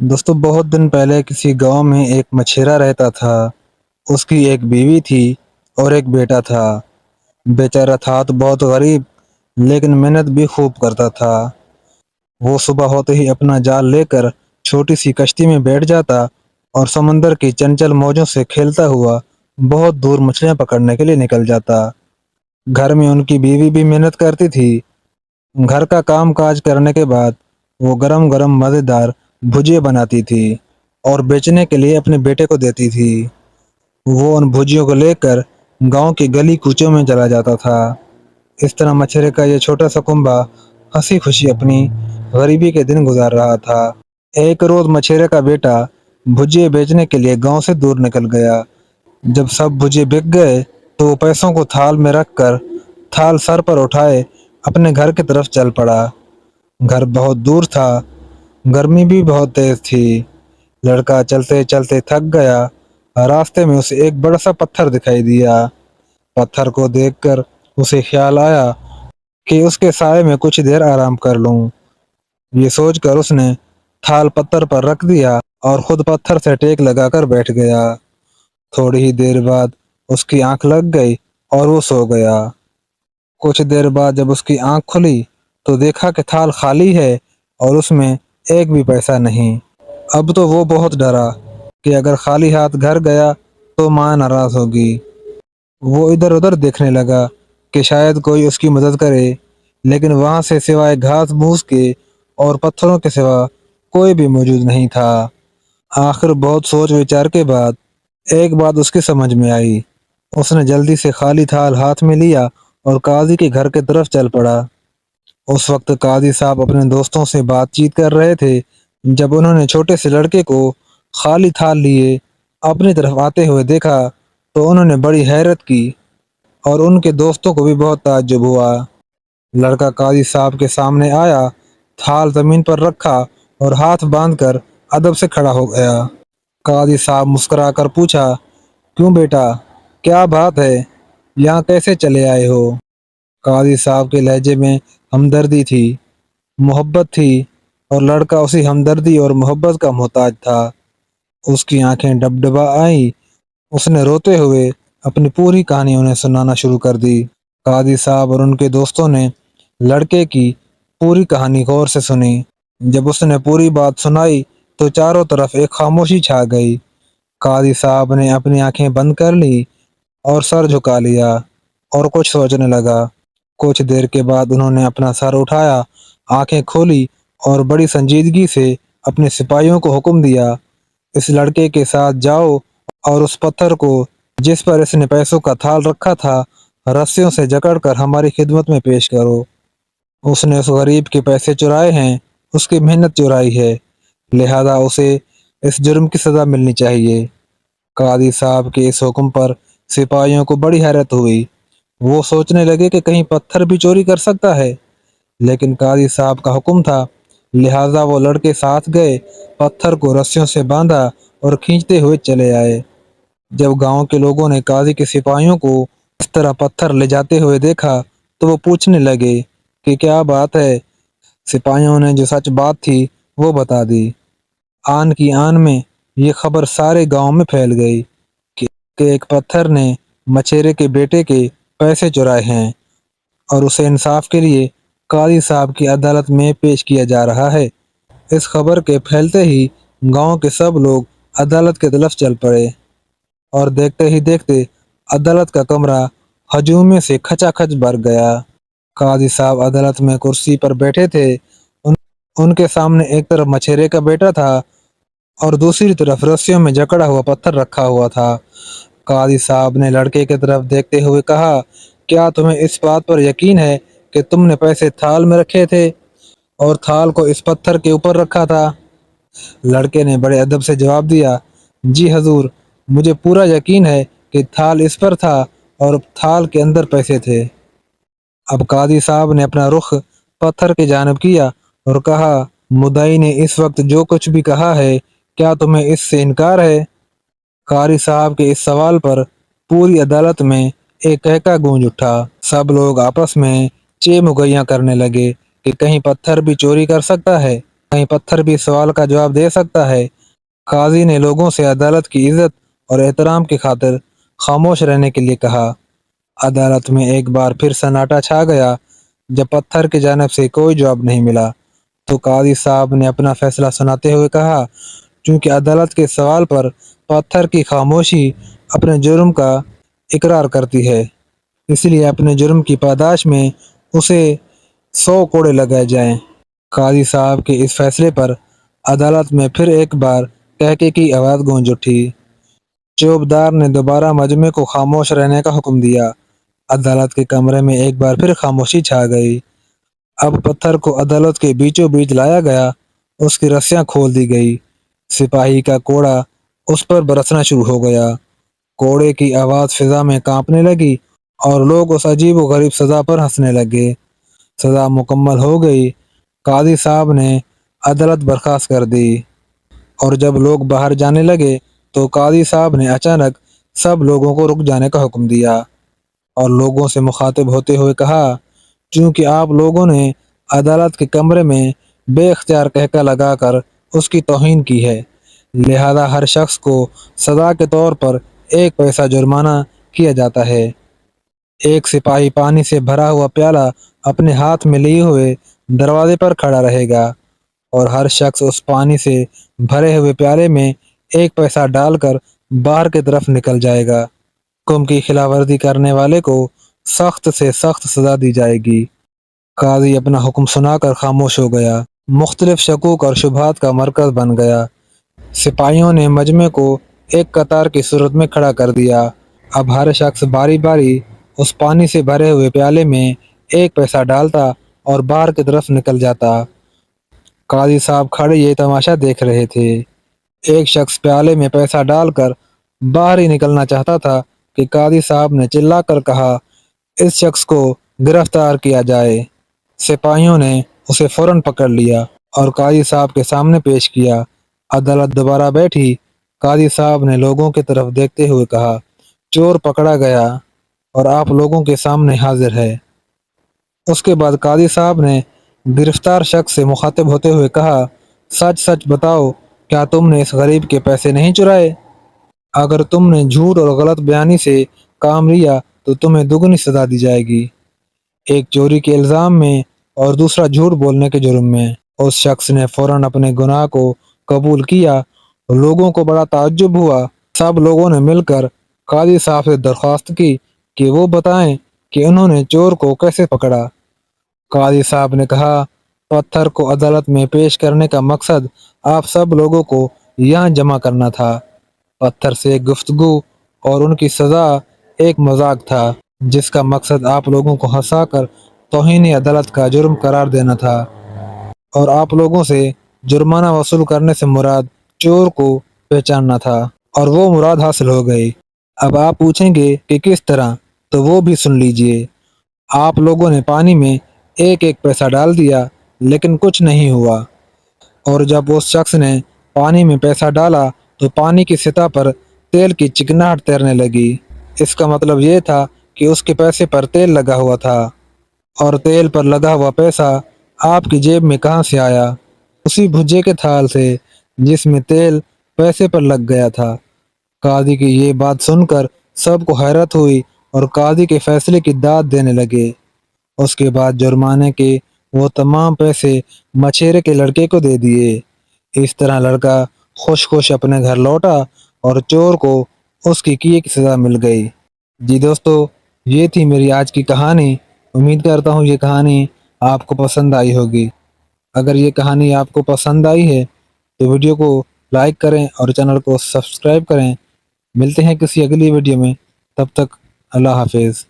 دوستو بہت دن پہلے کسی گاؤں میں ایک مچھیرا رہتا تھا۔ اس کی ایک بیوی تھی اور ایک بیٹا تھا۔ بیچارہ تھا تو بہت غریب، لیکن محنت بھی خوب کرتا تھا۔ وہ صبح ہوتے ہی اپنا جال لے کر چھوٹی سی کشتی میں بیٹھ جاتا اور سمندر کی چنچل موجوں سے کھیلتا ہوا بہت دور مچھلیاں پکڑنے کے لیے نکل جاتا۔ گھر میں ان کی بیوی بھی محنت کرتی تھی۔ گھر کا کام کاج کرنے کے بعد وہ گرم گرم مزیدار بھجیا بناتی تھی اور بیچنے کے لیے اپنے بیٹے کو دیتی تھی۔ وہ ان بھجیوں کو لے کر گاؤں کی گلی کوچوں میں چلا جاتا تھا۔ اس طرح مچھرے کا یہ چھوٹا سا کنبا ہنسی خوشی اپنی غریبی کے دن گزار رہا تھا۔ ایک روز مچھرے کا بیٹا بھجے بیچنے کے لیے گاؤں سے دور نکل گیا۔ جب سب بھجے بک گئے تو وہ پیسوں کو تھال میں رکھ کر تھال سر پر اٹھائے اپنے گھر کی طرف چل پڑا۔ گھر بہت دور تھا، گرمی بھی بہت تیز تھی۔ لڑکا چلتے چلتے تھک گیا۔ راستے میں اسے ایک بڑا سا پتھر دکھائی دیا۔ پتھر کو دیکھ کر اسے خیال آیا کہ اس کے سائے میں کچھ دیر آرام کر لوں۔ یہ سوچ کر اس نے تھال پتھر پر رکھ دیا اور خود پتھر سے ٹیک لگا کر بیٹھ گیا۔ تھوڑی ہی دیر بعد اس کی آنکھ لگ گئی اور وہ سو گیا۔ کچھ دیر بعد جب اس کی آنکھ کھلی تو دیکھا کہ تھال خالی ہے اور اس میں ایک بھی پیسہ نہیں۔ اب تو وہ بہت ڈرا کہ اگر خالی ہاتھ گھر گیا تو ماں ناراض ہوگی۔ وہ ادھر ادھر دیکھنے لگا کہ شاید کوئی اس کی مدد کرے، لیکن وہاں سے سوائے گھاس پھوس کے اور پتھروں کے سوا کوئی بھی موجود نہیں تھا۔ آخر بہت سوچ وچار کے بعد ایک بات اس کی سمجھ میں آئی۔ اس نے جلدی سے خالی تھال ہاتھ میں لیا اور قاضی کے گھر کی طرف چل پڑا۔ اس وقت قاضی صاحب اپنے دوستوں سے بات چیت کر رہے تھے۔ جب انہوں نے چھوٹے سے لڑکے کو خالی تھال لیے اپنی طرف آتے ہوئے دیکھا تو انہوں نے بڑی حیرت کی اور ان کے دوستوں کو بھی بہت تعجب ہوا۔ لڑکا قاضی صاحب کے سامنے آیا، تھال زمین پر رکھا اور ہاتھ باندھ کر ادب سے کھڑا ہو گیا۔ قاضی صاحب مسکرا کر پوچھا، کیوں بیٹا، کیا بات ہے؟ یہاں کیسے چلے آئے ہو؟ قاضی صاحب کے لہجے میں ہمدردی تھی، محبت تھی اور لڑکا اسی ہمدردی اور محبت کا محتاج تھا۔ اس کی آنکھیں ڈبڈبا آئیں۔ اس نے روتے ہوئے اپنی پوری کہانی انہیں سنانا شروع کر دی۔ قاضی صاحب اور ان کے دوستوں نے لڑکے کی پوری کہانی غور سے سنی۔ جب اس نے پوری بات سنائی تو چاروں طرف ایک خاموشی چھا گئی۔ قاضی صاحب نے اپنی آنکھیں بند کر لی اور سر جھکا لیا اور کچھ سوچنے لگا۔ کچھ دیر کے بعد انہوں نے اپنا سر اٹھایا، آنکھیں کھولی اور بڑی سنجیدگی سے اپنے سپاہیوں کو حکم دیا، اس لڑکے کے ساتھ جاؤ اور اس پتھر کو جس پر اس نے پیسوں کا تھال رکھا تھا رسیوں سے جکڑ کر ہماری خدمت میں پیش کرو۔ اس نے اس غریب کے پیسے چرائے ہیں، اس کی محنت چرائی ہے، لہذا اسے اس جرم کی سزا ملنی چاہیے۔ قاضی صاحب کے اس حکم پر سپاہیوں کو بڑی حیرت ہوئی۔ وہ سوچنے لگے کہ کہیں پتھر بھی چوری کر سکتا ہے، لیکن قاضی صاحب کا حکم تھا، لہذا وہ لڑکے ساتھ گئے، پتھر کو رسیوں سے باندھا اور کھینچتے ہوئے چلے آئے۔ جب گاؤں کے لوگوں نے قاضی کے سپاہیوں کو اس طرح پتھر لے جاتے ہوئے دیکھا تو وہ پوچھنے لگے کہ کیا بات ہے؟ سپاہیوں نے جو سچ بات تھی وہ بتا دی۔ آن کی آن میں یہ خبر سارے گاؤں میں پھیل گئی کہ ایک پتھر نے مچھیرے کے بیٹے کے پیسے چرائے ہیں اور اسے انصاف کے لیے قاضی صاحب کی عدالت میں پیش کیا جا رہا ہے۔ اس خبر کے پھیلتے ہی گاؤں کے سب لوگ عدالت کی طرف چل پڑے اور دیکھتے ہی دیکھتے عدالت کا کمرہ ہجوم سے کھچا کھچ بھر گیا۔ قاضی صاحب عدالت میں کرسی پر بیٹھے تھے۔ ان کے سامنے ایک طرف مچھیرے کا بیٹا تھا اور دوسری طرف رسیوں میں جکڑا ہوا پتھر رکھا ہوا تھا۔ قاضی صاحب نے لڑکے کی طرف دیکھتے ہوئے کہا، کیا تمہیں اس بات پر یقین ہے کہ تم نے پیسے تھال میں رکھے تھے اور تھال کو اس پتھر کے اوپر رکھا تھا؟ لڑکے نے بڑے ادب سے جواب دیا، جی حضور، مجھے پورا یقین ہے کہ تھال اس پر تھا اور تھال کے اندر پیسے تھے۔ اب قاضی صاحب نے اپنا رخ پتھر کی جانب کیا اور کہا، مدعی نے اس وقت جو کچھ بھی کہا ہے، کیا تمہیں اس سے انکار ہے؟ قاضی صاحب کے اس سوال پر پوری عدالت میں ایک کہکا گونج اٹھا۔ سب لوگ آپس میں چے مغیاں کرنے لگے کہ کہیں پتھر بھی چوری کر سکتا ہے۔ کہیں پتھر بھی سوال کا جواب دے سکتا ہے؟ قاضی نے لوگوں سے عدالت کی عزت اور احترام کی خاطر خاموش رہنے کے لیے کہا۔ عدالت میں ایک بار پھر سناٹا چھا گیا۔ جب پتھر کی جانب سے کوئی جواب نہیں ملا تو قاضی صاحب نے اپنا فیصلہ سناتے ہوئے کہا، چونکہ عدالت کے سوال پر پتھر کی خاموشی اپنے جرم کا اقرار کرتی ہے، اس لیے اپنے جرم کی پاداش میں اسے 100 کوڑے لگائے جائیں۔ قاضی صاحب کے اس فیصلے پر عدالت میں پھر ایک بار کہکے کی آواز گونج اٹھی۔ چوبدار نے دوبارہ مجمع کو خاموش رہنے کا حکم دیا۔ عدالت کے کمرے میں ایک بار پھر خاموشی چھا گئی۔ اب پتھر کو عدالت کے بیچوں بیچ لایا گیا، اس کی رسیاں کھول دی گئی۔ سپاہی کا کوڑا اس پر برسنا شروع ہو گیا۔ کوڑے کی آواز فضا میں کانپنے لگی اور لوگ اس عجیب و غریب سزا پر ہنسنے لگے۔ سزا مکمل ہو گئی۔ قاضی صاحب نے عدالت برخاست کر دی اور جب لوگ باہر جانے لگے تو قاضی صاحب نے اچانک سب لوگوں کو رک جانے کا حکم دیا اور لوگوں سے مخاطب ہوتے ہوئے کہا، چونکہ آپ لوگوں نے عدالت کے کمرے میں بے اختیار کہکا لگا کر اس کی توہین کی ہے، لہذا ہر شخص کو سزا کے طور پر 1 پیسہ جرمانہ کیا جاتا ہے۔ ایک سپاہی پانی سے بھرا ہوا پیالہ اپنے ہاتھ میں لیے ہوئے دروازے پر کھڑا رہے گا اور ہر شخص اس پانی سے بھرے ہوئے پیالے میں 1 پیسہ ڈال کر باہر کی طرف نکل جائے گا۔ حکم کی خلاف ورزی کرنے والے کو سخت سے سخت سزا دی جائے گی۔ قاضی اپنا حکم سنا کر خاموش ہو گیا۔ مختلف شکوک اور شبہات کا مرکز بن گیا۔ سپاہیوں نے مجمع کو ایک قطار کی صورت میں کھڑا کر دیا۔ اب ہر شخص باری باری اس پانی سے بھرے ہوئے پیالے میں 1 پیسہ ڈالتا اور باہر کی طرف نکل جاتا۔ قاضی صاحب کھڑے یہ تماشا دیکھ رہے تھے۔ ایک شخص پیالے میں پیسہ ڈال کر باہر ہی نکلنا چاہتا تھا کہ قاضی صاحب نے چلا کر کہا، اس شخص کو گرفتار کیا جائے۔ سپاہیوں نے اسے فوراً پکڑ لیا اور قاضی صاحب کے سامنے پیش کیا۔ عدالت دوبارہ بیٹھی۔ قاضی صاحب نے لوگوں کی طرف دیکھتے ہوئے کہا، چور پکڑا گیا اور آپ لوگوں کے سامنے حاضر ہے۔ اس کے بعد قاضی صاحب نے گرفتار شخص سے مخاطب ہوتے ہوئے کہا، سچ سچ بتاؤ، کیا تم نے اس غریب کے پیسے نہیں چرائے؟ اگر تم نے جھوٹ اور غلط بیانی سے کام لیا تو تمہیں دگنی سزا دی جائے گی، ایک چوری کے الزام میں اور دوسرا جھوٹ بولنے کے جرم میں۔ اس شخص نے فوراً اپنے گناہ کو قبول کیا۔ لوگوں کو بڑا تعجب ہوا۔ سب لوگوں نے مل کر قاضی صاحب سے درخواست کی کہ وہ بتائیں کہ انہوں نے چور کو کیسے پکڑا۔ قاضی صاحب نے کہا، پتھر کو عدالت میں پیش کرنے کا مقصد آپ سب لوگوں کو یہاں جمع کرنا تھا۔ پتھر سے گفتگو اور ان کی سزا ایک مذاق تھا جس کا مقصد آپ لوگوں کو ہنسا کر توہین عدالت کا جرم قرار دینا تھا اور آپ لوگوں سے جرمانہ وصول کرنے سے مراد چور کو پہچاننا تھا، اور وہ مراد حاصل ہو گئی۔ اب آپ پوچھیں گے کہ کس طرح، تو وہ بھی سن لیجئے۔ آپ لوگوں نے پانی میں 1 پیسہ ڈال دیا لیکن کچھ نہیں ہوا، اور جب اس شخص نے پانی میں پیسہ ڈالا تو پانی کی سطح پر تیل کی چکناہٹ تیرنے لگی۔ اس کا مطلب یہ تھا کہ اس کے پیسے پر تیل لگا ہوا تھا، اور تیل پر لگا ہوا پیسہ آپ کی جیب میں کہاں سے آیا؟ اسی بھجے کے تھال سے جس میں تیل پیسے پر لگ گیا تھا۔ قاضی کی یہ بات سن کر سب کو حیرت ہوئی اور قاضی کے فیصلے کی داد دینے لگے۔ اس کے بعد جرمانے کے وہ تمام پیسے مچھیرے کے لڑکے کو دے دیے۔ اس طرح لڑکا خوش خوش اپنے گھر لوٹا اور چور کو اس کی کیے کی سزا مل گئی۔ جی دوستو، یہ تھی میری آج کی کہانی۔ امید کرتا ہوں یہ کہانی آپ کو پسند آئی ہوگی۔ اگر یہ کہانی آپ کو پسند آئی ہے تو ویڈیو کو لائک کریں اور چینل کو سبسکرائب کریں۔ ملتے ہیں کسی اگلی ویڈیو میں، تب تک اللہ حافظ۔